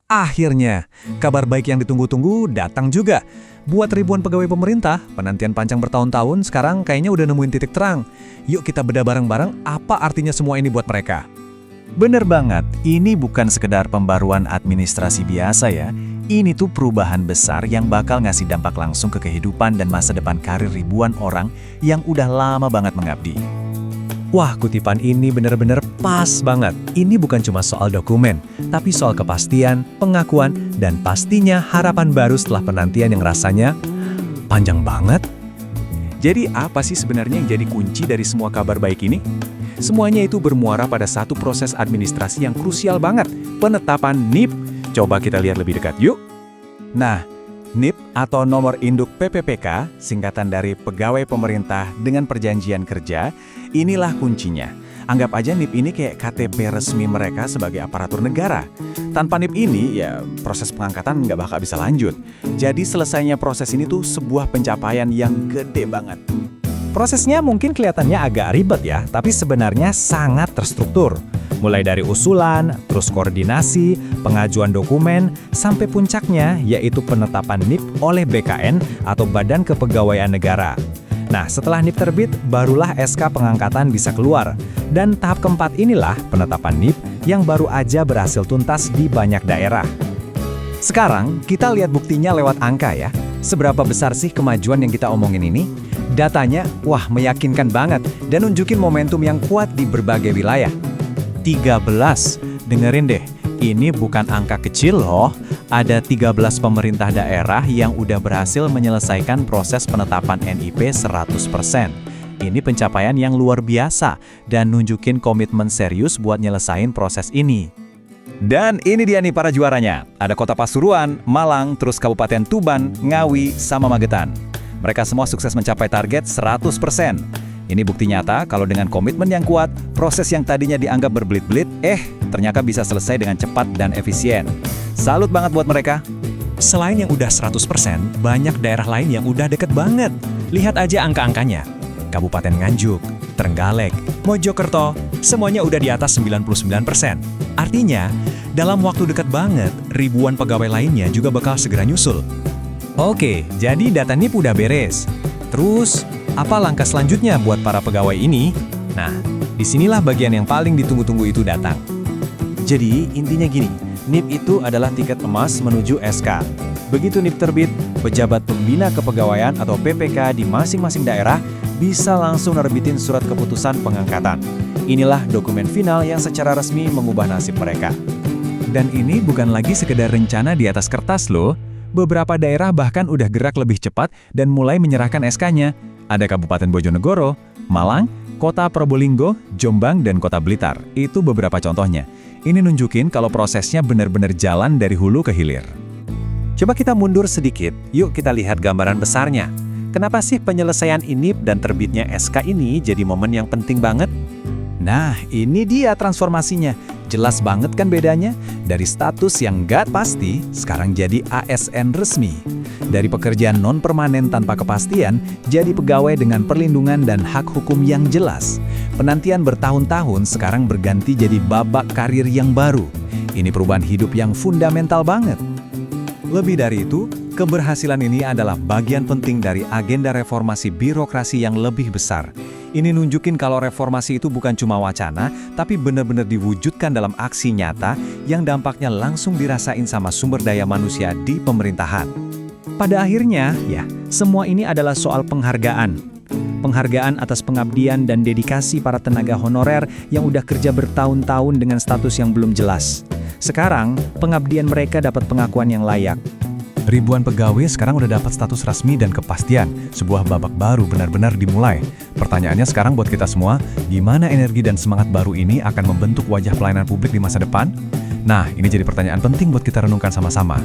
Akhirnya, kabar baik yang ditunggu-tunggu datang juga. Buat ribuan pegawai pemerintah, penantian panjang bertahun-tahun sekarang kayaknya udah nemuin titik terang. Yuk kita bedah bareng-bareng apa artinya semua ini buat mereka. Bener banget, ini bukan sekedar pembaruan administrasi biasa ya. Ini tuh perubahan besar yang bakal ngasih dampak langsung ke kehidupan dan masa depan karir ribuan orang yang udah lama banget mengabdi. Wah, kutipan ini bener-bener pas banget. Ini bukan cuma soal dokumen, tapi soal kepastian, pengakuan, dan pastinya harapan baru setelah penantian yang rasanya panjang banget. Jadi apa sih sebenarnya yang jadi kunci dari semua kabar baik ini? Semuanya itu bermuara pada satu proses administrasi yang krusial banget, penetapan NIP. Coba kita lihat lebih dekat yuk. Nah, NIP atau Nomor Induk PPPK, singkatan dari Pegawai Pemerintah dengan Perjanjian Kerja, inilah kuncinya. Anggap aja NIP ini kayak KTP resmi mereka sebagai aparatur negara. Tanpa NIP ini, ya proses pengangkatan nggak bakal bisa lanjut. Jadi selesainya proses ini tuh sebuah pencapaian yang gede banget. Prosesnya mungkin kelihatannya agak ribet ya, tapi sebenarnya sangat terstruktur. Mulai dari usulan, terus koordinasi, pengajuan dokumen, sampai puncaknya yaitu penetapan NIP oleh BKN atau Badan Kepegawaian Negara. Nah, setelah NIP terbit, barulah SK pengangkatan bisa keluar. Dan tahap keempat inilah penetapan NIP yang baru aja berhasil tuntas di banyak daerah. Sekarang, kita lihat buktinya lewat angka ya. Seberapa besar sih kemajuan yang kita omongin ini? Datanya, wah meyakinkan banget dan nunjukin momentum yang kuat di berbagai wilayah. 13, dengerin deh, ini bukan angka kecil loh. Ada 13 pemerintah daerah yang udah berhasil menyelesaikan proses penetapan NIP 100%. Ini pencapaian yang luar biasa dan nunjukin komitmen serius buat nyelesain proses ini. Dan ini dia nih para juaranya. Ada Kota Pasuruan, Malang, terus Kabupaten Tuban, Ngawi, sama Magetan. Mereka semua sukses mencapai target 100%. Ini bukti nyata kalau dengan komitmen yang kuat, proses yang tadinya dianggap berbelit-belit, ternyata bisa selesai dengan cepat dan efisien. Salut banget buat mereka. Selain yang udah 100%, banyak daerah lain yang udah deket banget. Lihat aja angka-angkanya. Kabupaten Nganjuk, Trenggalek, Mojokerto, semuanya udah di atas 99%. Artinya, dalam waktu dekat banget, ribuan pegawai lainnya juga bakal segera nyusul. Oke, jadi data NIP udah beres. Terus, apa langkah selanjutnya buat para pegawai ini? Nah, disinilah bagian yang paling ditunggu-tunggu itu datang. Jadi, intinya gini, NIP itu adalah tiket emas menuju SK. Begitu NIP terbit, pejabat pembina kepegawaian atau PPK di masing-masing daerah bisa langsung nerbitin surat keputusan pengangkatan. Inilah dokumen final yang secara resmi mengubah nasib mereka. Dan ini bukan lagi sekedar rencana di atas kertas loh. Beberapa daerah bahkan udah gerak lebih cepat dan mulai menyerahkan SK-nya. Ada Kabupaten Bojonegoro, Malang, Kota Probolinggo, Jombang, dan Kota Blitar. Itu beberapa contohnya. Ini nunjukin kalau prosesnya benar-benar jalan dari hulu ke hilir. Coba kita mundur sedikit, yuk kita lihat gambaran besarnya. Kenapa sih penyelesaian NIP dan terbitnya SK ini jadi momen yang penting banget? Nah, ini dia transformasinya. Jelas banget kan bedanya? Dari status yang nggak pasti, sekarang jadi ASN resmi. Dari pekerjaan non-permanen tanpa kepastian, jadi pegawai dengan perlindungan dan hak hukum yang jelas. Penantian bertahun-tahun sekarang berganti jadi babak karir yang baru. Ini perubahan hidup yang fundamental banget. Lebih dari itu, keberhasilan ini adalah bagian penting dari agenda reformasi birokrasi yang lebih besar. Ini nunjukin kalau reformasi itu bukan cuma wacana, tapi benar-benar diwujudkan dalam aksi nyata yang dampaknya langsung dirasain sama sumber daya manusia di pemerintahan. Pada akhirnya, ya, semua ini adalah soal penghargaan. Penghargaan atas pengabdian dan dedikasi para tenaga honorer yang udah kerja bertahun-tahun dengan status yang belum jelas. Sekarang, pengabdian mereka dapat pengakuan yang layak. Ribuan pegawai sekarang udah dapat status resmi dan kepastian. Sebuah babak baru benar-benar dimulai. Pertanyaannya sekarang buat kita semua, gimana energi dan semangat baru ini akan membentuk wajah pelayanan publik di masa depan? Nah, ini jadi pertanyaan penting buat kita renungkan sama-sama.